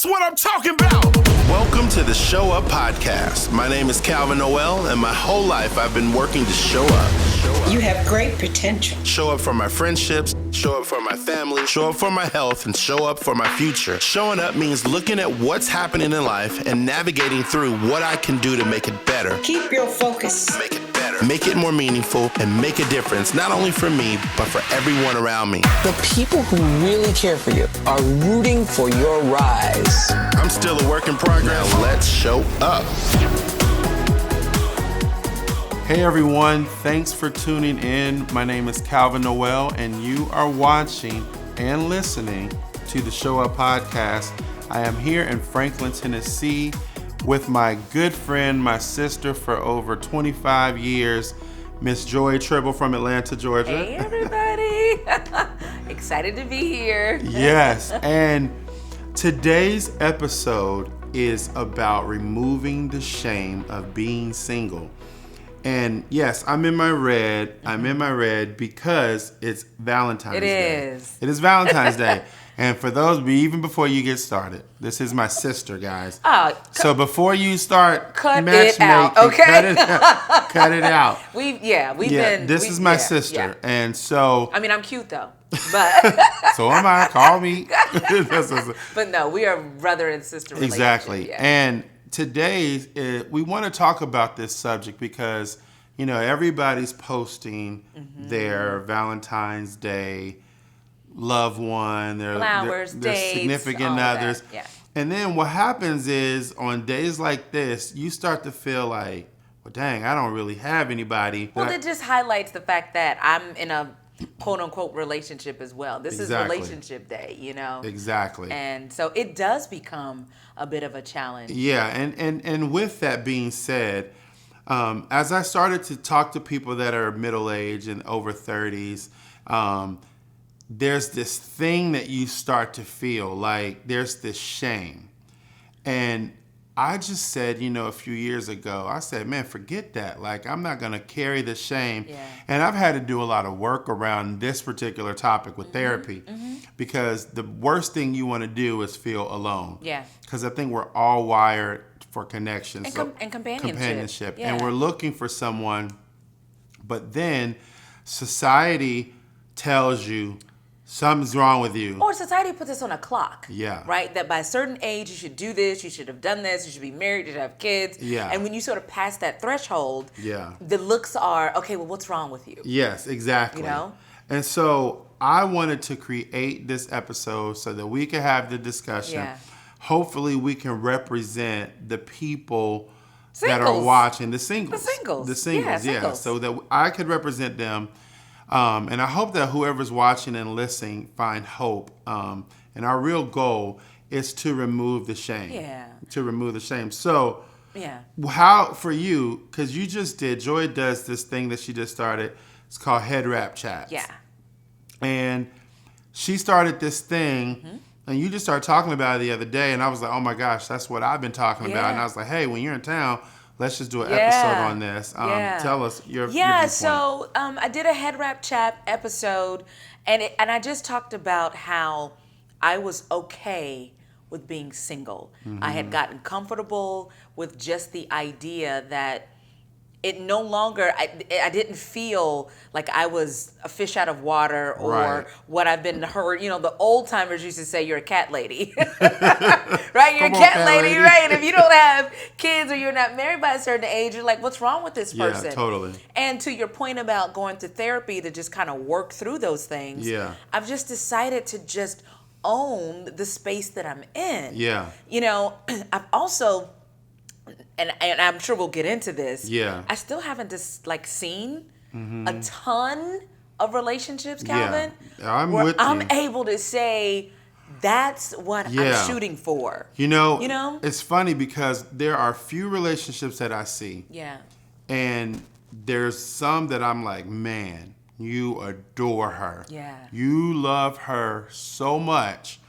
That's what I'm talking about. Welcome to the Show Up Podcast. My name is Calvin Nowell, and my whole life I've been working to show up. You have great potential. Show up for my friendships, show up for my family, show up for my health, and show up for my future. Showing up means looking at what's happening in life and navigating through what I can do to make it better. Keep your focus. Make it better. Make it more meaningful and make a difference, not only for me, but for everyone around me. The people who really care for you are rooting for your rise. I'm still a work in progress. Now let's show up. Hey everyone, thanks for tuning in. My name is Calvin Nowell, and you are watching and listening to the Show Up Podcast. I am here in Franklin, Tennessee with my good friend, my sister for over 25 years, Miss Joy Tribble from Atlanta, Georgia. Hey everybody, excited to be here. Yes, and today's episode is about removing the shame of being single. And yes, I'm in my red. I'm in my red because it's Valentine's Day. It is Valentine's Day. And for those, even before you get started, this is my sister, guys. So before you start matchmaking, cut it out. This is my sister. Yeah. And so. I mean, I'm cute though, but. So am I. Call me. But no, we are brother and sister relationship. Exactly. Yeah. And today, we want to talk about this subject because, you know, everybody's posting their Valentine's Day loved one, their flowers, their dates, significant others. Yeah. And then what happens is on days like this, you start to feel like, well, dang, I don't really have anybody. Well, it just highlights the fact that I'm in a quote unquote relationship as well. This is relationship day, you know? Exactly. And so it does become a bit of a challenge. Yeah, and with that being said, as I started to talk to people that are middle-aged and over 30s, there's this thing that you start to feel like there's this shame. And I just said, you know, a few years ago, I said, man, forget that. Like, I'm not going to carry the shame. Yeah. And I've had to do a lot of work around this particular topic with therapy because the worst thing you want to do is feel alone. Yeah. Because I think we're all wired for connection. And companionship. Yeah. And we're looking for someone, but then society tells you something's wrong with you. Or society puts us on a clock. Yeah. Right? That by a certain age, you should do this, you should have done this, you should be married, you should have kids. Yeah. And when you sort of pass that threshold, yeah, the looks are, okay, well, what's wrong with you? Yes, exactly. You know? And so I wanted to create this episode so that we could have the discussion. Yeah. Hopefully we can represent the people Singles. that are watching, the singles. The singles. Yeah. So that I could represent them. And I hope that whoever's watching and listening find hope. And our real goal is to remove the shame. Yeah. To remove the shame. So, yeah. How, for you, because you just did, Joy does this thing that she just started. It's called Head Wrap Chats. Yeah. And she started this thing, and you just started talking about it the other day, and I was like, oh my gosh, that's what I've been talking about. And I was like, hey, when you're in town, let's just do an episode on this. Tell us your viewpoint. So I did a Head Wrap Chat episode, and I just talked about how I was okay with being single. I had gotten comfortable with just the idea that it no longer, I didn't feel like I was a fish out of water or what I've been heard. You know, the old timers used to say you're a cat lady, right? You're a cat lady, right? And if you don't have kids or you're not married by a certain age, you're like, what's wrong with this person? Yeah, totally. And to your point about going to therapy to just kind of work through those things, I've just decided to just own the space that I'm in. Yeah. You know, I've also, and I'm sure we'll get into this. Yeah. I still haven't seen a ton of relationships, Calvin. Yeah. I'm where with you. I'm able to say that's what I'm shooting for. You know, it's funny because there are few relationships that I see. Yeah. And there's some that I'm like, man, you adore her. Yeah. You love her so much.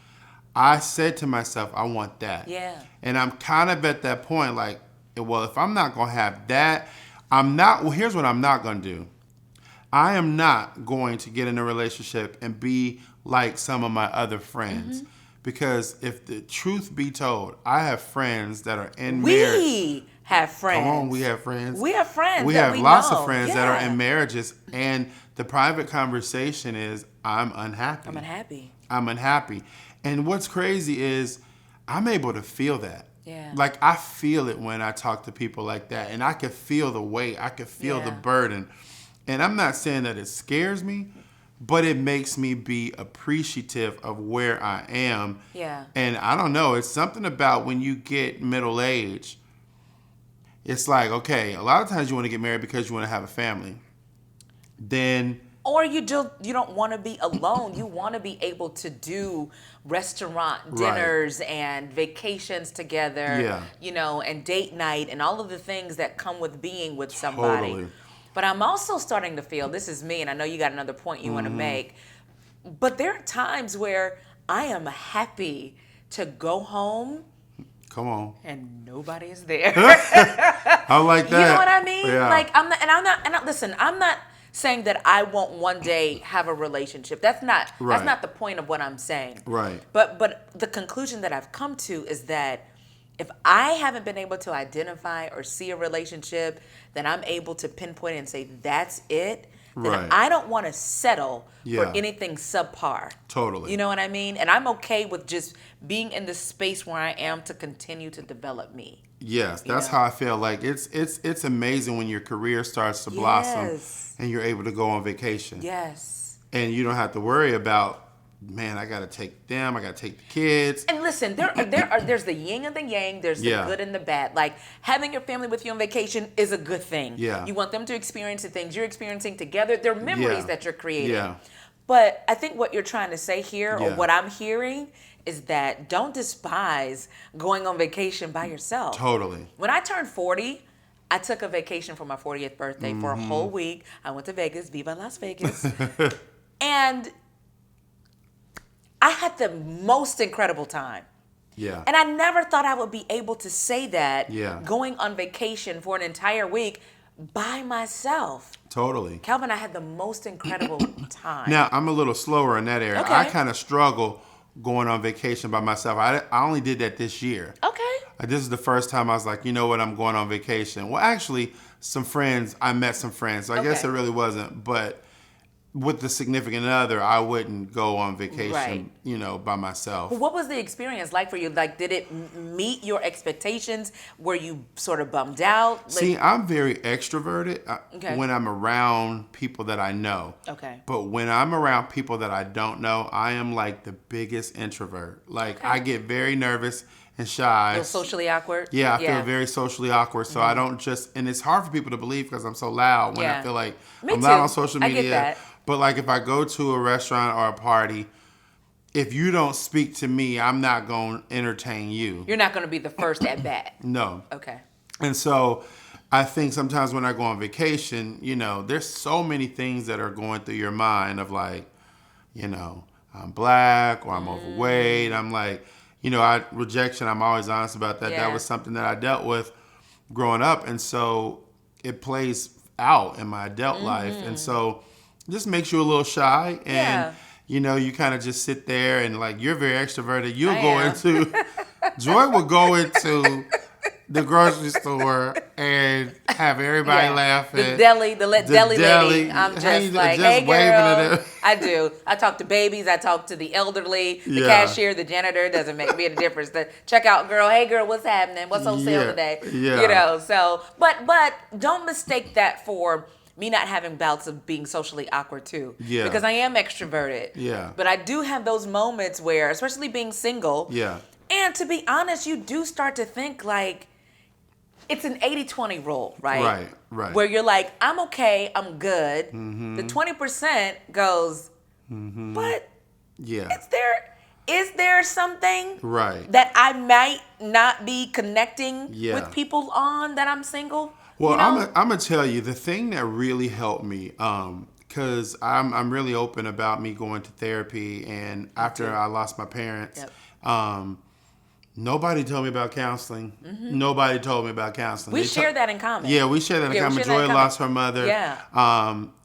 I said to myself, I want that. Yeah. And I'm kind of at that point, like, well, if I'm not going to have that, here's what I'm not going to do. I am not going to get in a relationship and be like some of my other friends Because if the truth be told, I have friends that are in marriage. We have friends. Come on, we have friends. We have friends. We that have we lots know. of friends that are in marriages, and the private conversation is, I'm unhappy. I'm unhappy. I'm unhappy. And what's crazy is I'm able to feel that. Yeah. Like, I feel it when I talk to people like that, and I can feel the weight. I can feel the burden. And I'm not saying that it scares me, but it makes me be appreciative of where I am. Yeah. And I don't know, it's something about when you get middle age, it's like, okay, a lot of times you want to get married because you want to have a family. Then... Or you don't want to be alone. You want to be able to do restaurant dinners and vacations together, and date night and all of the things that come with being with somebody. Totally. But I'm also starting to feel, this is me, and I know you got another point you want to make, but there are times where I am happy to go home. Come on. And nobody is there. I like that. You know what I mean? Yeah. Like, listen, I'm not saying that I won't one day have a relationship. That's not the point of what I'm saying. Right. But the conclusion that I've come to is that if I haven't been able to identify or see a relationship that I'm able to pinpoint and say that's it, then I don't want to settle for anything subpar. Totally. You know what I mean? And I'm okay with just being in the space where I am to continue to develop me. Yes, that's how I feel. Like it's amazing when your career starts to blossom and you're able to go on vacation. Yes. And you don't have to worry about, man, I got to take them, I got to take the kids. And listen, there's the yin and the yang, there's the good and the bad. Like, having your family with you on vacation is a good thing. Yeah. You want them to experience the things you're experiencing together. They're memories that you're creating. Yeah. But I think what you're trying to say here, or what I'm hearing, is that don't despise going on vacation by yourself. Totally. When I turned 40, I took a vacation for my 40th birthday for a whole week. I went to Vegas, Viva Las Vegas. And I had the most incredible time. Yeah. And I never thought I would be able to say that going on vacation for an entire week by myself. Totally. Calvin, I had the most incredible time. Now, I'm a little slower in that area. Okay. I kind of struggle going on vacation by myself. I only did that this year. Okay. This is the first time I was like, you know what, I'm going on vacation. Well, actually, I met some friends. So I guess it really wasn't. But with the significant other, I wouldn't go on vacation, by myself. Well, what was the experience like for you? Like, did it meet your expectations? Were you sort of bummed out? See, I'm very extroverted when I'm around people that I know. Okay. But when I'm around people that I don't know, I am like the biggest introvert. Like, I get very nervous and shy. Feel socially awkward? Yeah, I feel very socially awkward. So I don't and it's hard for people to believe because I'm so loud when I feel like I'm loud on social media. I get that. But like if I go to a restaurant or a party, if you don't speak to me, I'm not going to entertain you. You're not going to be the first at bat. No. Okay. And so I think sometimes when I go on vacation, there's so many things that are going through your mind of like, I'm black or I'm overweight. I'm like, rejection, I'm always honest about that. Yeah. That was something that I dealt with growing up. And so it plays out in my adult life. And so it just makes you a little shy. And, you kind of just sit there and like, you're very extroverted. Joy will go into the grocery store and have everybody laughing. The deli lady. I'm just like, hey girl. I do. I talk to babies. I talk to the elderly, the cashier, the janitor. Doesn't make me a difference. The checkout girl. Hey girl, what's happening? What's on sale today? Yeah. So, but don't mistake that for me not having bouts of being socially awkward too. Yeah. Because I am extroverted. Yeah. But I do have those moments where, especially being single. Yeah. And to be honest, you do start to think like, it's an 80-20 rule, right? Right. Where you're like, I'm okay, I'm good. The 20% goes, but is there something that I might not be connecting with people on that I'm single? Well, I'm gonna tell you the thing that really helped me, because I'm really open about me going to therapy, and after I lost my parents, nobody told me about counseling. Nobody told me about counseling. We share that in common. Yeah, we share that in common. Joy lost her mother. Yeah.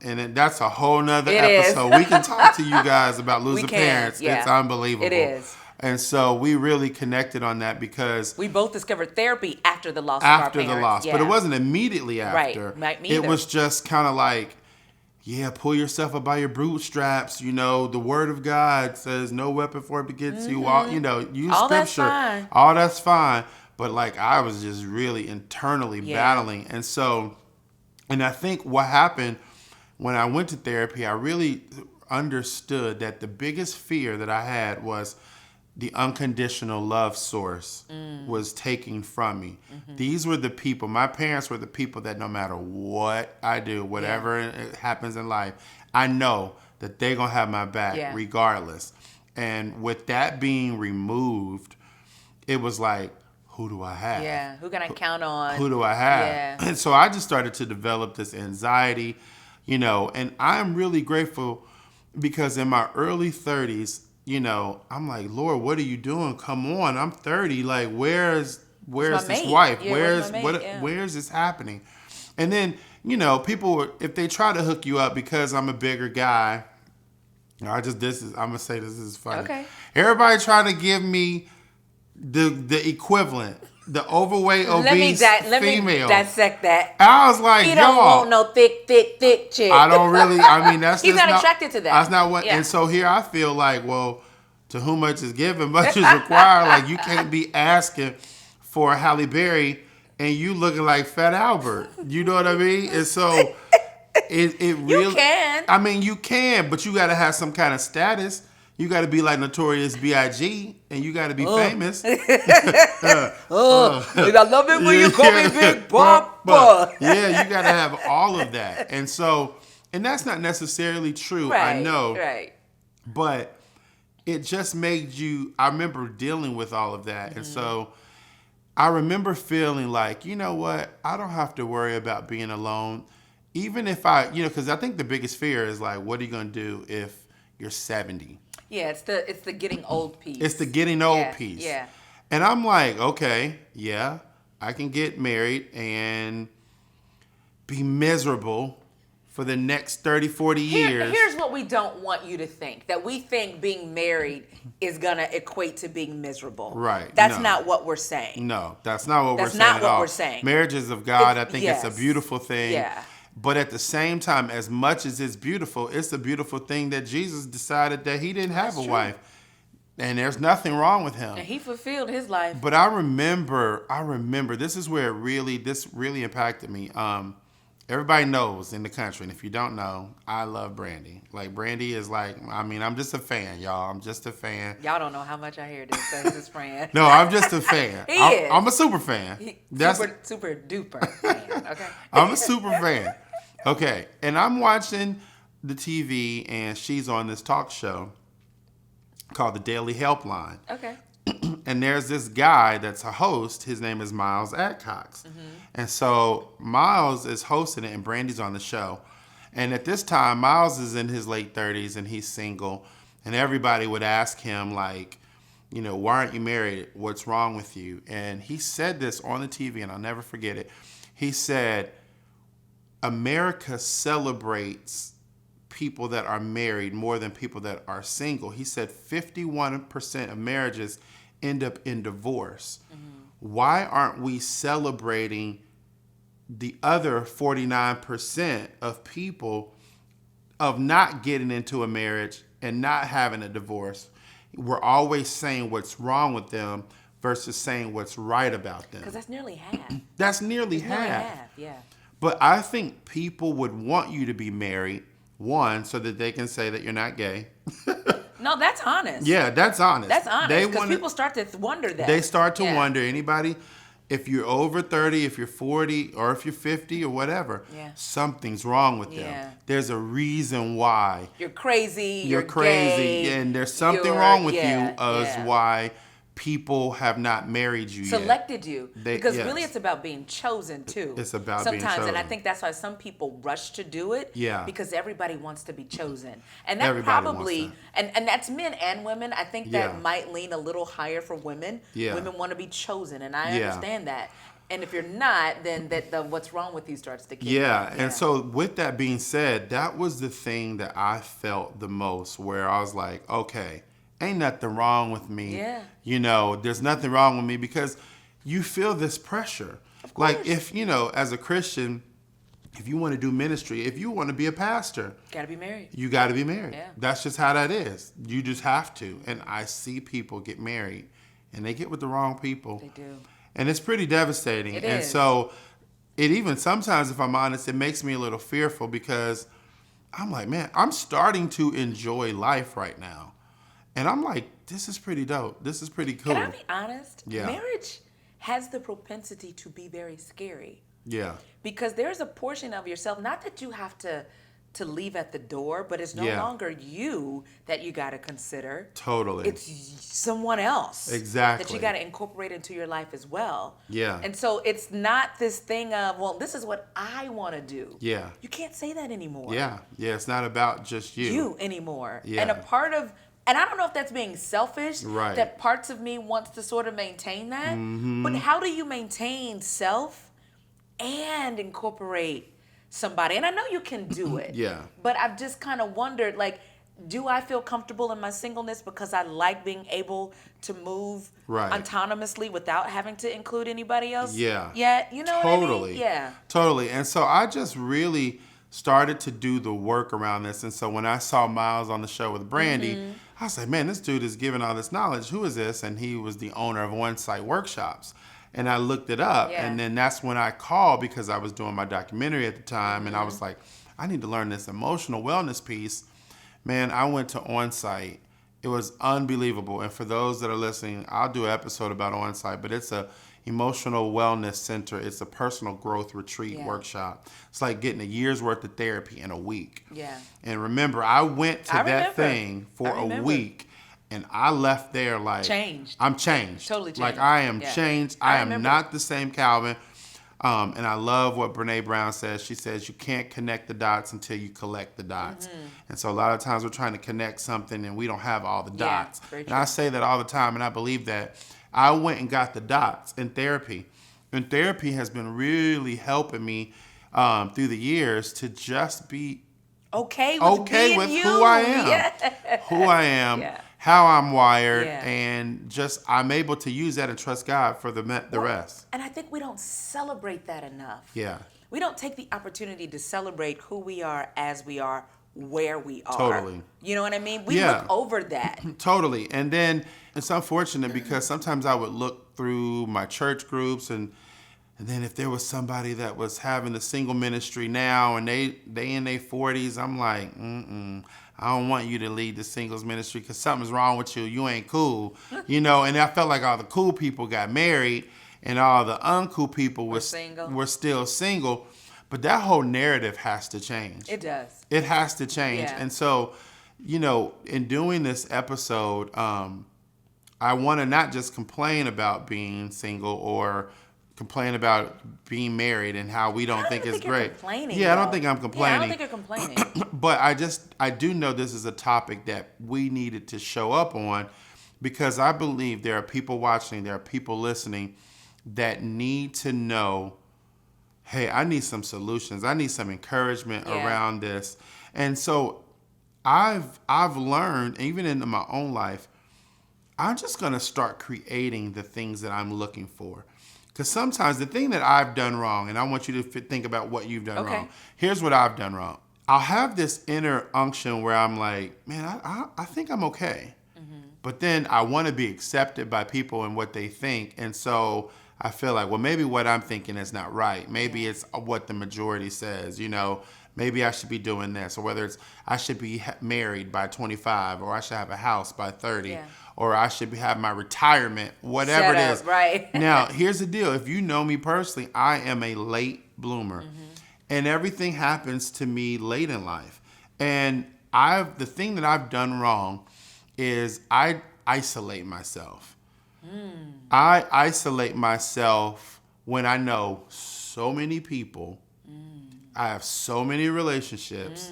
And that's a whole nother episode. We can talk to you guys about losing parents. Yeah. It's unbelievable. It is. And so we really connected on that because we both discovered therapy after the loss of our parents. after the loss, but it wasn't immediately after. Right, me it either. was just kind of like, yeah, pull yourself up by your bootstraps. You know, the word of God says no weapon formed against you. All, you know, use All that's scripture. fine. All that's fine. But like I was just really internally battling. And so, and I think what happened when I went to therapy, I really understood that the biggest fear that I had was the unconditional love source was taking from me. These were the people, my parents were the people that no matter what I do, whatever happens in life, I know that they're going to have my back regardless. And with that being removed, it was like, who do I have? Yeah, who can I count on? Who do I have? Yeah. And so I just started to develop this anxiety, you know, and I'm really grateful because in my early 30s, you know, I'm like, Lord, what are you doing? Come on, I'm 30. Like, where's this mate? wife? Yeah, where's my mate? Where's this happening? And then, you know, people, if they try to hook you up because I'm a bigger guy, I'm gonna say this is funny. Okay. Everybody trying to give me the equivalent, the overweight, obese Let female. me dissect that. I was like, He y'all, don't want no thick chick. I don't really. I mean, that's He's just not attracted to that. That's not what. Yeah. And so here I feel like, well, to whom much is given, much is required. Like you can't be asking for a Halle Berry and you looking like Fat Albert. You know what I mean? And so it really. You can. I mean, you can, but you got to have some kind of status. You got to be like Notorious B.I.G. and you got to be famous. I love it when you call me Big Papa. Yeah, you got to have all of that. And so, and that's not necessarily true, Right, I know. Right. But it just made you, I remember dealing with all of that. And so I remember feeling like, you know what, I don't have to worry about being alone. Even if because I think the biggest fear is like, what are you going to do if you're 70? Yeah, it's the getting old piece. It's the getting old piece. Yeah. And I'm like, okay, yeah, I can get married and be miserable for the next 30, 40 years. Here's what we don't want you to think. That we think being married is going to equate to being miserable. Right. That's No. not what we're saying. No, that's not what we're saying That's not at what all. we're saying. Marriage is of God. I think it's a yes. beautiful thing. Yeah. But at the same time, as much as it's a beautiful thing that Jesus decided that he didn't have a wife. And there's nothing wrong with him. And he fulfilled his life. But I remember, this is where this really impacted me. Everybody knows in the country, and if you don't know, I love Brandy. Like, Brandy is like, I mean, I'm just a fan, y'all. I'm just a fan. Y'all don't know how much I hear this. That's his friend. No, I'm just a fan. Is. I'm a super fan. Super duper fan, okay? I'm a super fan. Okay, and I'm watching the TV, and she's on this talk show called The Daily Helpline. Okay. And there's this guy that's a host. His name is Miles Adcox. And so Miles is hosting it, and Brandy's on the show. And at this time, Miles is in his late 30s, and he's single. And everybody would ask him, like, you know, why aren't you married? What's wrong with you? And he said this on the TV, and I'll never forget it. He said, America celebrates people that are married more than people that are single. He said 51% of marriages end up in divorce. Why aren't we celebrating the other 49% of people of not getting into a marriage and not having a divorce? We're always saying what's wrong with them versus saying what's right about them. Because that's nearly half. That's nearly half. Nearly half, yeah. But I think people would want you to be married, one, so that they can say that you're not gay. No, that's honest. Yeah, that's honest. That's honest. Because people start to wonder that. They start to wonder. Anybody, if you're over 30, if you're 40, or if you're 50 or whatever, something's wrong with them. There's a reason why. You're crazy. You're crazy. Gay, and there's something wrong with you as why people have not married you selected you. Because yes. really it's about being chosen too. It's about sometimes, being chosen. And I think that's why some people rush to do it. Yeah. Because everybody wants to be chosen. And that Everybody probably, wants and that's men and women. I think that Yeah. might lean a little higher for women. Yeah. Women want to be chosen, and I Yeah. understand that. And if you're not, then the what's wrong with you starts to kick in. And so with that being said, that was the thing that I felt the most, where I was like, okay, ain't nothing wrong with me. Yeah. You know, there's nothing wrong with me, because you feel this pressure. Like, if, you know, as a Christian, if you want to do ministry, if you want to be a pastor, Gotta be married. you got to be married. Yeah. That's just how that is. You just have to. And I see people get married and they get with the wrong people. They do. And it's pretty devastating. It and is. so it even sometimes, if I'm honest, it makes me a little fearful, because I'm like, man, I'm starting to enjoy life right now. And I'm like, this is pretty dope. This is pretty cool. Can I be honest? Yeah. Marriage has the propensity to be very scary. Yeah. Because there's a portion of yourself, not that you have to leave at the door, but it's no Yeah. longer you that you got to consider. Totally. It's someone else. Exactly. That you got to incorporate into your life as well. Yeah. And so it's not this thing of, well, this is what I want to do. Yeah. You can't say that anymore. Yeah. Yeah. It's not about just You anymore. Yeah. And a part of, and I don't know if that's being selfish, Right. that parts of me wants to sort of maintain that. But how do you maintain self and incorporate somebody? And I know you can do it. Yeah. But I've just kind of wondered, like, do I feel comfortable in my singleness because I like being able to move Right. autonomously without having to include anybody else? Yeah. Yeah, you know Totally. what I mean? Yeah. Totally. And so I just really started to do the work around this. And so when I saw Miles on the show with Brandy, I was like, man, this dude is giving all this knowledge. Who is this? And he was the owner of On Site Workshops. And I looked it up. Yeah. And then that's when I called, because I was doing my documentary at the time. And I was like, I need to learn this emotional wellness piece. Man, I went to On Site. It was unbelievable. And for those that are listening, I'll do an episode about On Site, but it's a emotional wellness center. It's a personal growth retreat workshop. It's like getting a year's worth of therapy in a week. Yeah. And remember, I went to I that remember. thing for I a remember. week, and I left there like Changed. I'm changed. Totally changed. Like, I am Yeah. changed. I I am remember. not the same Calvin. And I love what Brene Brown says. She says you can't connect the dots until you collect the dots. And so a lot of times we're trying to connect something and we don't have all the Yeah, dots. very And true. I say that all the time, and I believe that. I went and got the dots in therapy. And therapy has been really helping me through the years to just be Okay with okay being with you. who I am. Yeah. Who I am, Yeah. how I'm wired, Yeah. and just I'm able to use that and trust God for the rest. And I think we don't celebrate that enough. Yeah. We don't take the opportunity to celebrate who we are as we are, where we are. Totally. You know what I mean? We Yeah. look over that. Totally. And then it's unfortunate because sometimes I would look through my church groups, and then if there was somebody that was having a single ministry now and they in their 40s, I'm like, I don't want you to lead the singles ministry because something's wrong with you. You ain't cool. You know, and I felt like all the cool people got married and all the uncool people were still single. But that whole narrative has to change. It does. It has to change. Yeah. And so, you know, in doing this episode, I want to not just complain about being single or complain about being married and how we don't think it's great. Yeah, I don't think I'm complaining. Yeah, I don't think you're complaining. But I do know this is a topic that we needed to show up on, because I believe there are people watching, there are people listening that need to know, hey, I need some solutions. I need some encouragement around this. And so I've learned, even in my own life, I'm just going to start creating the things that I'm looking for. Because sometimes the thing that I've done wrong, and I want you to think about what you've done wrong. Here's what I've done wrong. I'll have this inner unction where I'm like, man, I think I'm okay. But then I want to be accepted by people and what they think. And so I feel like, well, maybe what I'm thinking is not right. Maybe it's what the majority says, you know. Maybe I should be doing this, or whether it's I should be married by 25, or I should have a house by 30, or I should have my retirement, whatever it is. Right. Now, here's the deal. If you know me personally, I am a late bloomer, and everything happens to me late in life. And the thing that I've done wrong is I isolate myself. I isolate myself when I know so many people. I have so many relationships,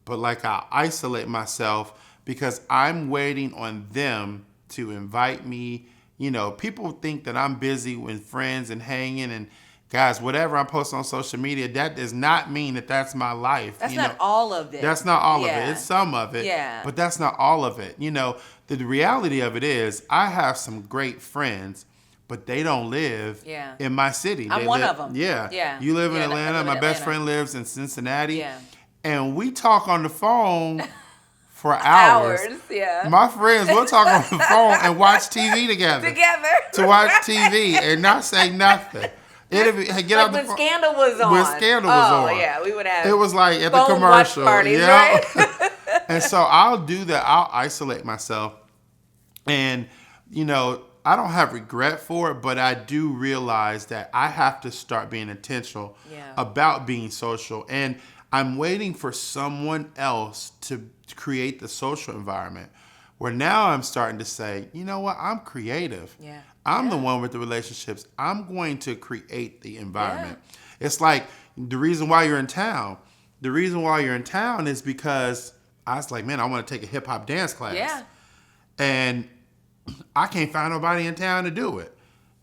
but like I isolate myself because I'm waiting on them to invite me. You know, people think that I'm busy with friends and hanging and guys, whatever I post on social media, that does not mean that that's my life. That's not all of it. That's not all of Yeah. it. It's some of it. Yeah. But that's not all of it. The reality of it is I have some great friends, but they don't live in my city. I'm one of them. Yeah. Yeah. You live in Yeah, I Atlanta. live in My best Atlanta. friend lives in Cincinnati. Yeah. And we talk on the phone for hours. Yeah. My friends, we'll talk on the phone and watch TV together. To watch TV and not say nothing. It'll be, hey, get out the when phone. Scandal was on. When Scandal was on. Oh, yeah. We would have It was like at the phone commercial. watch parties, yeah. right? And so I'll do that. I'll isolate myself. And, I don't have regret for it, but I do realize that I have to start being intentional about being social. And I'm waiting for someone else to create the social environment where now I'm starting to say, you know what, I'm creative. Yeah. I'm the one with the relationships. I'm going to create the environment. It's like the reason why you're in town. The reason why you're in town is because I was like, man, I want to take a hip hop dance class. Yeah. And I can't find nobody in town to do it.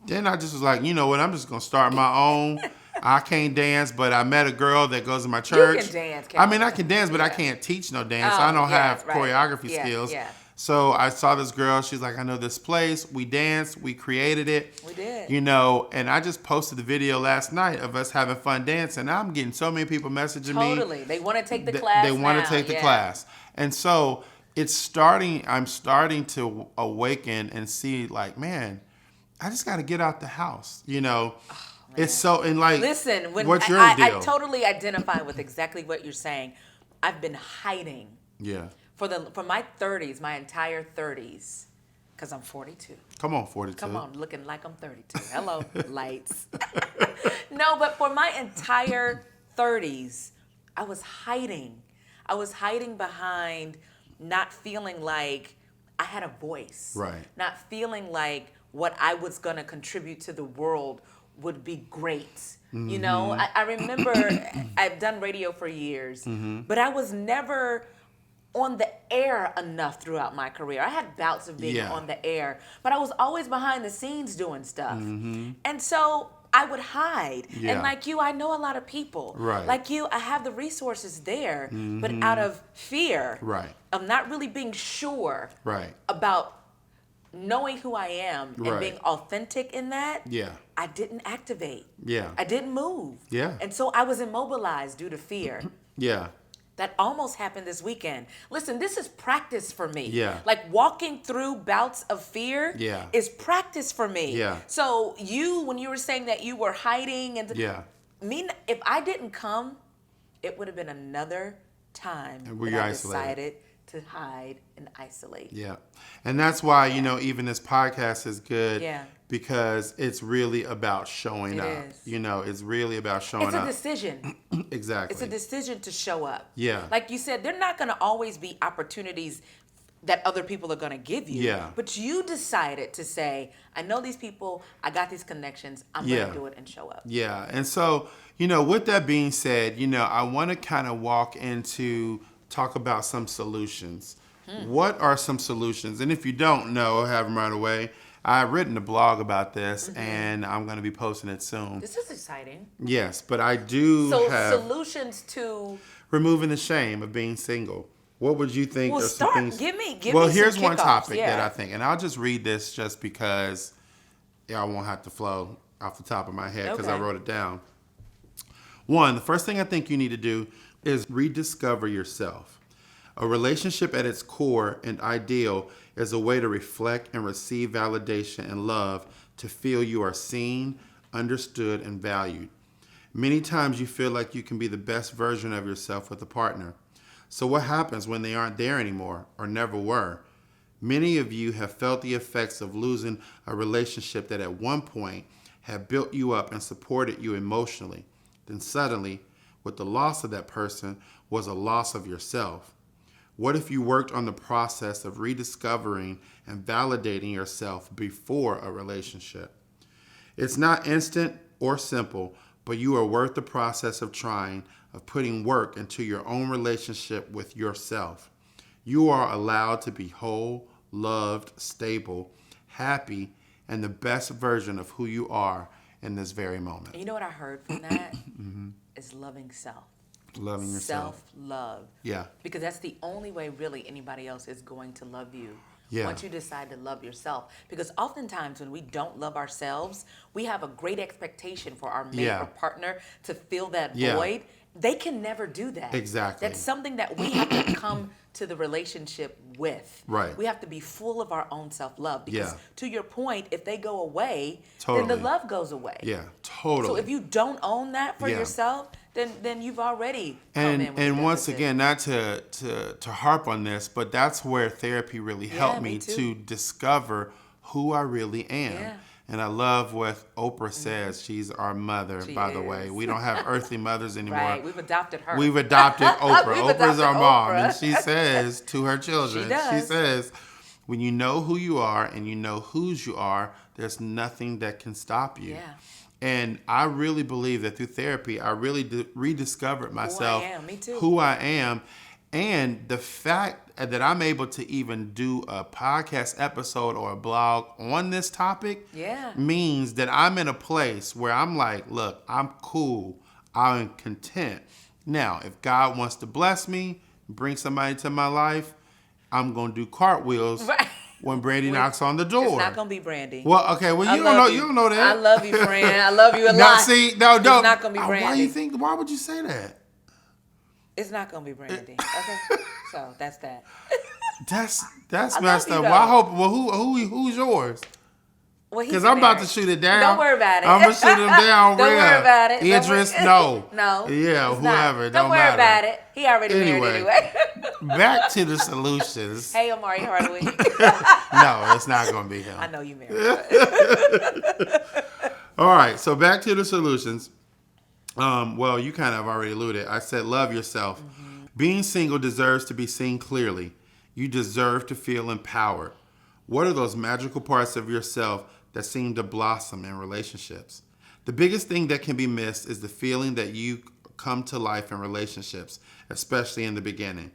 Then I just was like, you know what, I'm just going to start my own. I can't dance, but I met a girl that goes to my church. You can dance, I mean, I can dance, but I can't teach no dance. I don't have choreography skills. Yeah. So I saw this girl. She's like, I know this place. We danced. We created it. We did. And I just posted the video last night of us having fun dancing. I'm getting so many people messaging me. Totally. They want to take the class They want to take the class. And so I'm starting to awaken and see like, man, I just got to get out the house. It's so, and like, listen, what's your I deal? totally identify with exactly what you're saying. I've been hiding. Yeah. For my 30s, my entire 30s, because I'm 42. Come on, 42. Come on, looking like I'm 32. Hello, lights. No, but for my entire 30s, I was hiding. I was hiding behind not feeling like I had a voice. Right. Not feeling like what I was going to contribute to the world would be great. Mm-hmm. I remember I've done radio for years, but I was never on the air enough throughout my career. I had bouts of being on the air, but I was always behind the scenes doing stuff. And so I would hide. Yeah. And like you, I know a lot of people. Right. Like you, I have the resources there, but out of fear of not really being sure about knowing who I am and being authentic in that, I didn't activate. I didn't move. And so I was immobilized due to fear. That almost happened this weekend. Listen, this is practice for me. Like walking through bouts of fear is practice for me. So when you were saying that you were hiding and if I didn't come, it would have been another time that I decided to hide and isolate. And that's why, even this podcast is good because it's really about showing up. It's really about showing up. It's a decision. Exactly. It's a decision to show up. Yeah. Like you said, they're not going to always be opportunities that other people are going to give you. Yeah. But you decided to say, I know these people, I got these connections, I'm going to do it and show up. Yeah. And so, with that being said, I want to kind of walk into talk about some solutions. What are some solutions? And if you don't know, have them right away. I've written a blog about this, and I'm going to be posting it soon. This is exciting. Yes, but I do have solutions to removing the shame of being single. What would you think? Well, are some things? Give me here's some one kickoffs. topic that I think, and I'll just read this just because I won't have to flow off the top of my head because I wrote it down. One, the first thing I think you need to do is rediscover yourself. A relationship at its core and ideal is a way to reflect and receive validation and love to feel you are seen, understood, and valued. Many times you feel like you can be the best version of yourself with a partner. So what happens when they aren't there anymore or never were? Many of you have felt the effects of losing a relationship that at one point had built you up and supported you emotionally. Then suddenly, with the loss of that person, was a loss of yourself. What if you worked on the process of rediscovering and validating yourself before a relationship? It's not instant or simple, but you are worth the process of trying, of putting work into your own relationship with yourself. You are allowed to be whole, loved, stable, happy, and the best version of who you are, in this very moment. You know what I heard from that? Is loving self. Loving yourself. Self-love. Yeah. Because that's the only way really anybody else is going to love you. Yeah. Once you decide to love yourself. Because oftentimes when we don't love ourselves, we have a great expectation for our mate or partner to fill that void. They can never do that. Exactly. That's something that we have to come to the relationship with. Right. We have to be full of our own self-love. Because to your point, if they go away, then Totally. the love goes away. Yeah, totally. So if you don't own that for yourself, then you've already come in with and a once deficit. again, not to harp on this, but that's where therapy really helped me me too. to discover who I really am. Yeah. And I love what Oprah says. She's our mother, She by the is. way. We don't have earthly mothers anymore. Right, we've adopted her. We've adopted Oprah. We've Oprah's our adopted mom. Oprah. And she says to her children, She does. says, when you know who you are and you know whose you are, there's nothing that can stop you. Yeah. And I really believe that through therapy, I really rediscovered myself, am. Me too. who I am. And the fact that I'm able to even do a podcast episode or a blog on this topic means that I'm in a place where I'm like, look, I'm cool. I'm content. Now, if God wants to bless me, bring somebody to my life, I'm going to do cartwheels when Brandy knocks on the door. It's not gonna be Brandy. Well, okay. Well, you don't know that. I love you, friend. I love you a Now, lot. see, no. It's not gonna be Brandy. Why would you say that? It's not gonna be Brandy. Okay. So that's that. That's I messed love up. you, Well, I though. hope. Well, who's yours? Well, Because I'm about to shoot it down. Don't worry about it. I'm gonna shoot him down. Don't real. worry about it. Don't Idris, worry- no. No. Yeah, it's whoever. not. Don't worry matter. about it. He already married anyway. Back to the solutions. Hey, Amari Hardaway. No, it's not gonna be him. I know you married. All right, so back to the solutions. Well, you kind of already alluded. I said love yourself. Mm-hmm. Being single deserves to be seen clearly. You deserve to feel empowered. What are those magical parts of yourself that seem to blossom in relationships? The biggest thing that can be missed is the feeling that you come to life in relationships, especially in the beginning.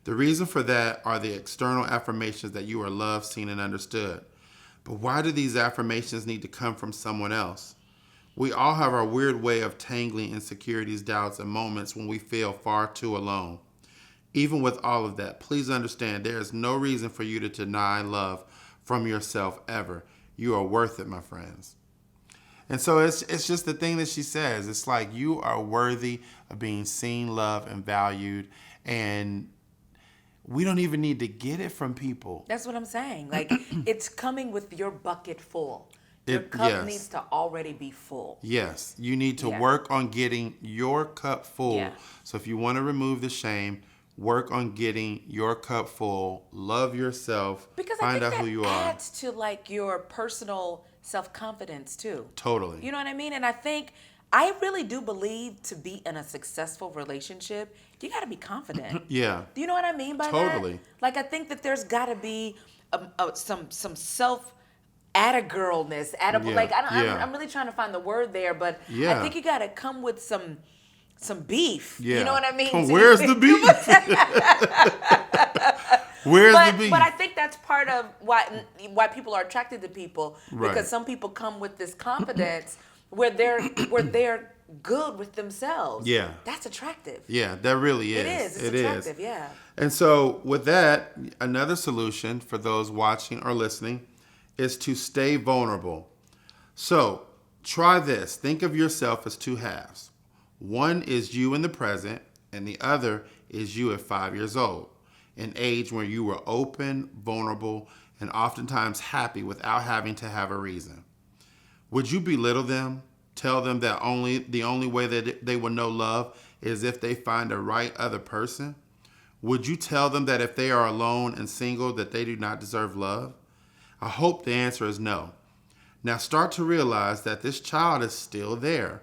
The reason for that are the external affirmations that you are loved, seen, and understood. But why do these affirmations need to come from someone else? We all have our weird way of tangling insecurities, doubts, and moments when we feel far too alone. Even with all of that, please understand there is no reason for you to deny love from yourself ever. You are worth it, my friends. And so it's just the thing that she says. It's like you are worthy of being seen, loved, and valued. And we don't even need to get it from people. That's what I'm saying. Like, it's coming with your bucket full. Your cup needs to already be full. Yes, you need to work on getting your cup full. Yeah. So if you want to remove the shame, work on getting your cup full. Love yourself. Because find I out think who you that are. adds to like your personal self-confidence too. Totally. You know what I mean? And I really do believe to be in a successful relationship, you got to be confident. Yeah. Do you know what I mean by that? Totally. Like, I think that there's got to be some self atta-girlness. Like, I'm really trying to find the word there, but I think you got to come with some beef. Yeah. You know what I mean? Where's the beef? Where's the beef? But I think that's part of why people are attracted to people, because Right. some people come with this confidence where they're good with themselves. Yeah. That's attractive. Yeah, that really is. It is. It's attractive, yeah. And so with that, another solution for those watching or listening is to stay vulnerable. So try this. Think of yourself as two halves. One is you in the present, and the other is you at 5 years old, an age where you were open, vulnerable, and oftentimes happy without having to have a reason. Would you belittle them? Tell them that the only way that they will know love is if they find a right other person? Would you tell them that if they are alone and single that they do not deserve love? I hope the answer is no. Now start to realize that this child is still there.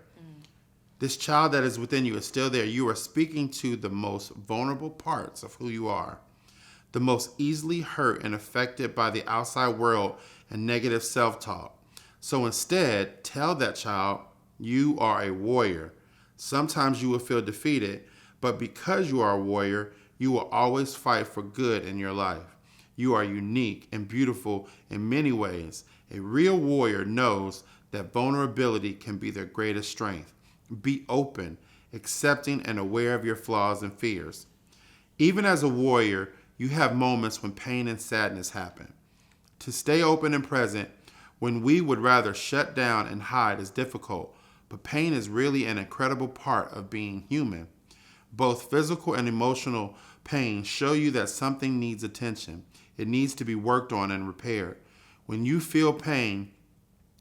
This child that is within you is still there. You are speaking to the most vulnerable parts of who you are, the most easily hurt and affected by the outside world and negative self-talk. So instead, tell that child, you are a warrior. Sometimes you will feel defeated, but because you are a warrior, you will always fight for good in your life. You are unique and beautiful in many ways. A real warrior knows that vulnerability can be their greatest strength. Be open, accepting, and aware of your flaws and fears. Even as a warrior, you have moments when pain and sadness happen. To stay open and present when we would rather shut down and hide is difficult, but pain is really an incredible part of being human. Both physical and emotional pain show you that something needs attention. It needs to be worked on and repaired. When you feel pain,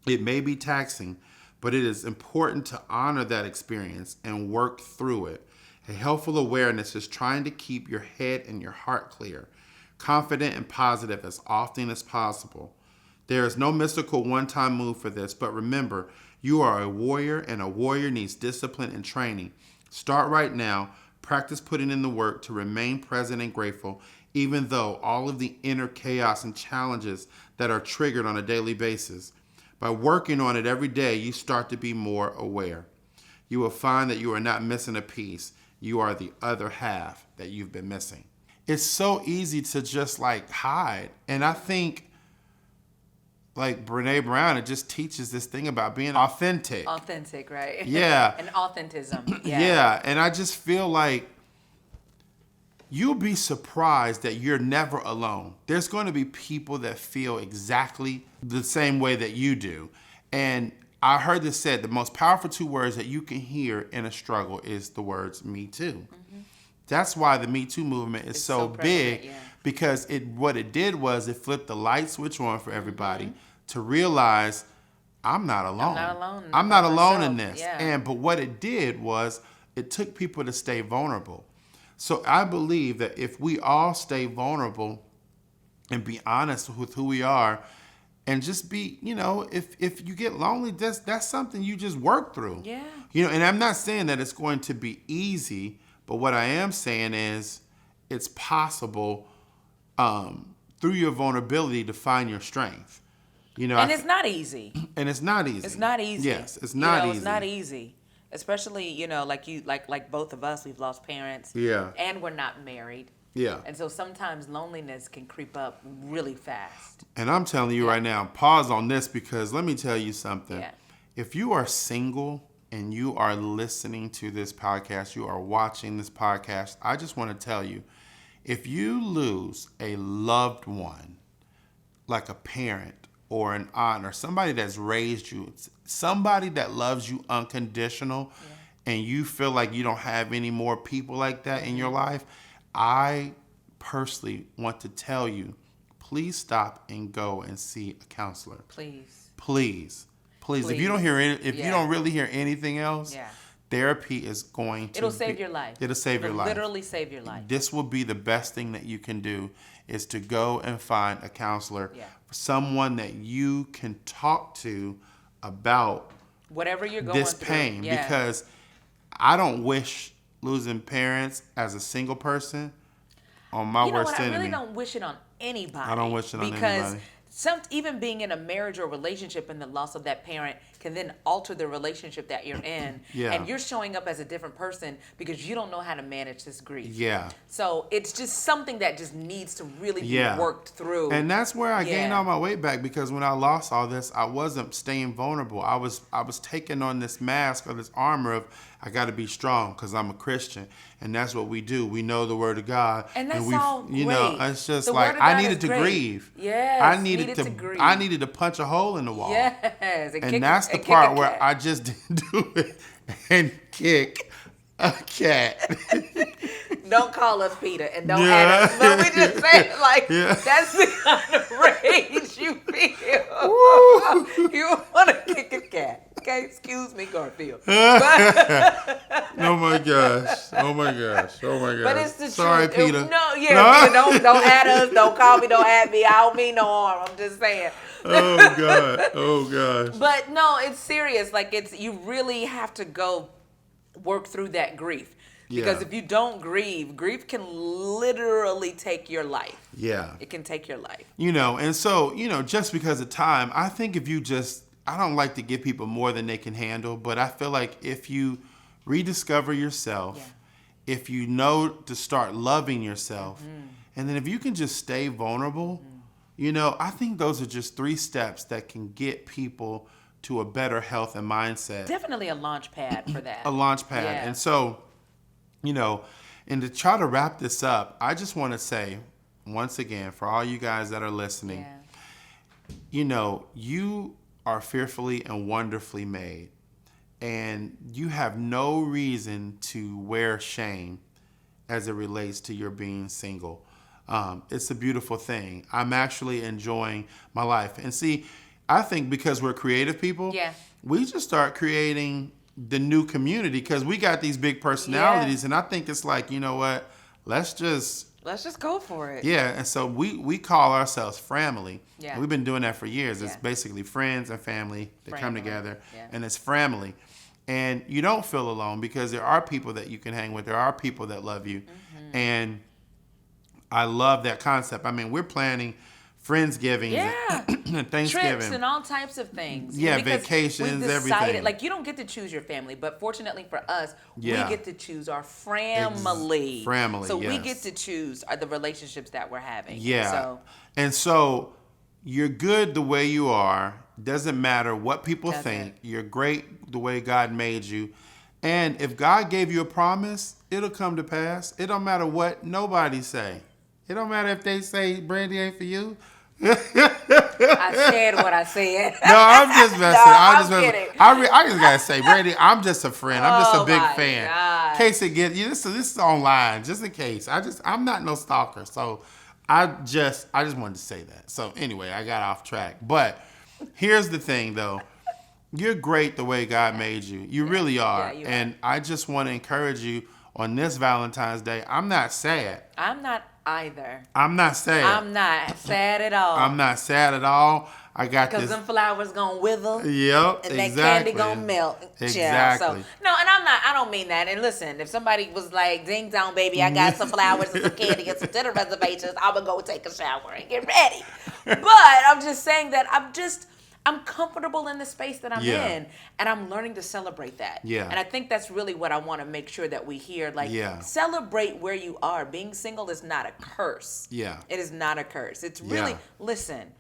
it may be taxing, but it is important to honor that experience and work through it. A helpful awareness is trying to keep your head and your heart clear, confident and positive as often as possible. There is no mystical one-time move for this, but remember, you are a warrior, and a warrior needs discipline and training. Start right now. Practice putting in the work to remain present and grateful, even though all of the inner chaos and challenges that are triggered on a daily basis. By working on it every day, you start to be more aware. You will find that you are not missing a piece. You are the other half that you've been missing. It's so easy to just hide. And I think Brene Brown, it just teaches this thing about being authentic. Authentic, right? Yeah. And authentism. Yeah. And I just feel like you'll be surprised that you're never alone. There's going to be people that feel exactly the same way that you do. And I heard this said, the most powerful 2 words that you can hear in a struggle is the words "me too." Mm-hmm. That's why the Me Too movement is so big, because what it did was it flipped the light switch on for everybody to realize I'm not alone. I'm not alone in this. Yeah. But what it did was it took people to stay vulnerable. So I believe that if we all stay vulnerable and be honest with who we are, and just be, if you get lonely, that's something you just work through. Yeah. And I'm not saying that it's going to be easy, but what I am saying is it's possible through your vulnerability to find your strength. And it's not easy. And it's not easy. It's not easy. Yes, it's not easy. It's not easy. Especially, like both of us, we've lost parents. Yeah. And we're not married. Yeah. And so sometimes loneliness can creep up really fast. And I'm telling you right now, pause on this, because let me tell you something. Yeah. If you are single and you are listening to this podcast, you are watching this podcast, I just want to tell you, if you lose a loved one, like a parent or an aunt or somebody that's raised you, somebody that loves you unconditional, and you feel like you don't have any more people like that in your life, I personally want to tell you, please stop and go and see a counselor. Please. If you don't hear if you don't really hear anything else, therapy is going to save your life. It'll save your life. Literally save your life. This will be the best thing that you can do, is to go and find a counselor, someone that you can talk to about whatever you're going this pain, because I don't wish losing parents as a single person on my worst enemy. I really don't wish it on anybody. I don't wish it on anybody. Because even being in a marriage or relationship and the loss of that parent can then alter the relationship that you're in. And you're showing up as a different person because you don't know how to manage this grief. So it's just something that just needs to really be worked through. And that's where I gained all my weight back, because when I lost all this, I wasn't staying vulnerable. I was taking on this mask or this armor of, I got to be strong because I'm a Christian. And that's what we do. We know the word of God. And that's all great. It's just I needed to grieve. Yes, I needed to grieve. I needed to punch a hole in the wall. Yes. And that's the part where I just didn't do it and kick a cat. Don't call us Peter and don't add us. But we just say that's the kind of rage you feel. You want to kick a cat. Okay, excuse me, Garfield. Oh my gosh. But it's the Sorry, truth. Peter. Peter, don't add us. Don't call me. Don't add me. I don't mean no harm. I'm just saying. Oh gosh. But no, it's serious. You really have to go work through that grief. Because if you don't grief can literally take your life. Yeah. It can take your life. And so, just because of time, I think I don't like to give people more than they can handle, but I feel like if you rediscover yourself, if you know to start loving yourself, and then if you can just stay vulnerable, I think those are just 3 steps that can get people to a better health and mindset. Definitely a launch pad for that. A launch pad. Yeah. And so, and to try to wrap this up, I just want to say, once again, for all you guys that are listening, you are fearfully and wonderfully made. And you have no reason to wear shame as it relates to your being single. It's a beautiful thing. I'm actually enjoying my life. And see, I think because we're creative people, we just start creating the new community because we got these big personalities. And I think it's like, you know what? Let's just go for it. Yeah, and so we call ourselves family. Yeah. We've been doing that for years. It's basically friends and family that come together, and it's family. And you don't feel alone because there are people that you can hang with. There are people that love you. Mm-hmm. And I love that concept. I mean, we're planning Friendsgiving and Thanksgiving. Trips and all types of things. Yeah, because vacations, everything. Like, you don't get to choose your family, but fortunately for us, we get to choose our family. So we get to choose the relationships that we're having. Yeah. And so you're good the way you are. Doesn't matter what people think. You're great the way God made you. And if God gave you a promise, it'll come to pass. It don't matter what nobody say. It don't matter if they say Brandy ain't for you. I said what I said. No, I'm just messing. I'm kidding. I just gotta say, Brandy, I'm just a friend. I'm just a big fan. God. In case it gets you, this is online, just in case. I'm not no stalker, so I just wanted to say that. So anyway, I got off track. But here's the thing, though. You're great the way God made you. You really are. Yeah, and I just want to encourage you on this Valentine's Day. I'm not sad. I'm not either. I'm not sad. I'm not sad at all. I'm not sad at all. I got this. Because them flowers gonna wither. Yep, and that candy gonna melt. Exactly. So, no, and I don't mean that. And listen, if somebody was like, ding dong, baby, I got some flowers and some candy and some dinner reservations, I'm gonna go take a shower and get ready. But I'm just saying that I'm comfortable in the space that I'm in, and I'm learning to celebrate that. Yeah. And I think that's really what I want to make sure that we hear. Like, celebrate where you are. Being single is not a curse. Yeah. It is not a curse. It's really, listen,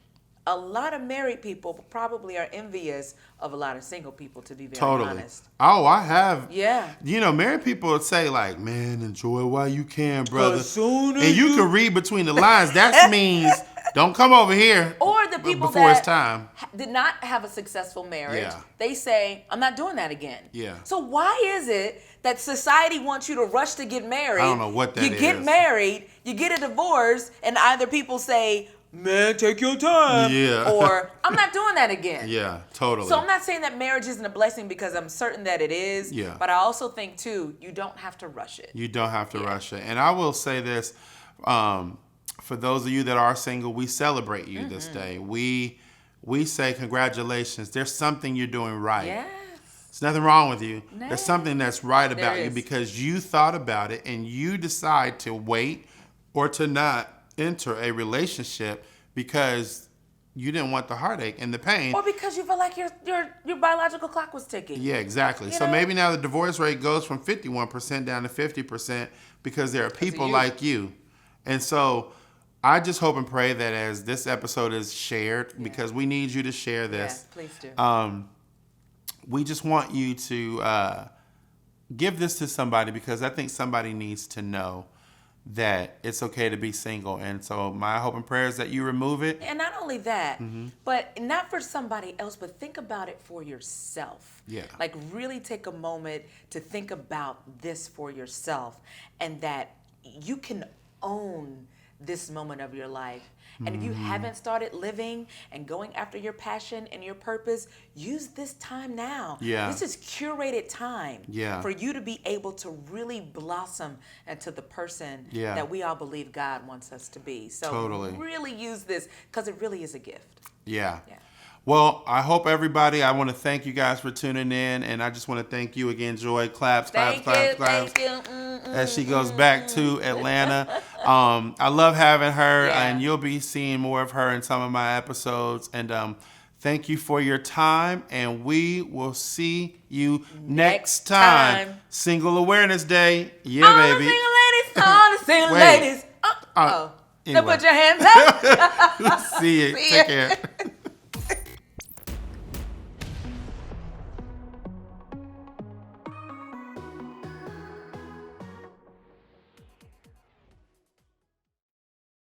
a lot of married people probably are envious of a lot of single people, to be very honest. Oh, I have. Yeah. Married people would say, like, man, enjoy while you can, brother. And you can read between the lines. That means don't come over here. Or the people before it's time. Did not have a successful marriage. Yeah. They say, I'm not doing that again. Yeah. So why is it that society wants you to rush to get married? I don't know what that is. You get married, you get a divorce, and either people say, man, take your time. Yeah. Or, I'm not doing that again. Yeah, totally. So I'm not saying that marriage isn't a blessing, because I'm certain that it is. Yeah. But I also think, too, you don't have to rush it. You don't have to rush it. And I will say this, for those of you that are single, we celebrate you this day. We say congratulations. There's something you're doing right. Yes. There's nothing wrong with you. No. There's something that's right about you because you thought about it and you decide to wait or to not enter a relationship because you didn't want the heartache and the pain. Or because you felt like your biological clock was ticking. Yeah, exactly. So maybe now the divorce rate goes from 51% down to 50% because there are people like you. And so I just hope and pray that as this episode is shared, because we need you to share this. Yeah, please do. We just want you to give this to somebody because I think somebody needs to know that it's okay to be single. And so my hope and prayer is that you remove it. And not only that, but not for somebody else, but think about it for yourself. Yeah. Like, really take a moment to think about this for yourself, and that you can own this moment of your life. And if you haven't started living and going after your passion and your purpose, use this time now. Yeah. This is curated time for you to be able to really blossom into the person that we all believe God wants us to be. So really use this, because it really is a gift. Yeah. Well, I hope everybody, I want to thank you guys for tuning in, and I just want to thank you again, Joy. Claps. Thank you. As she goes back to Atlanta. I love having her, and you'll be seeing more of her in some of my episodes. And thank you for your time, and we will see you next time. Single Awareness Day. Yeah, all baby. All the single ladies. Anyway. So put your hands up. See you. Take care.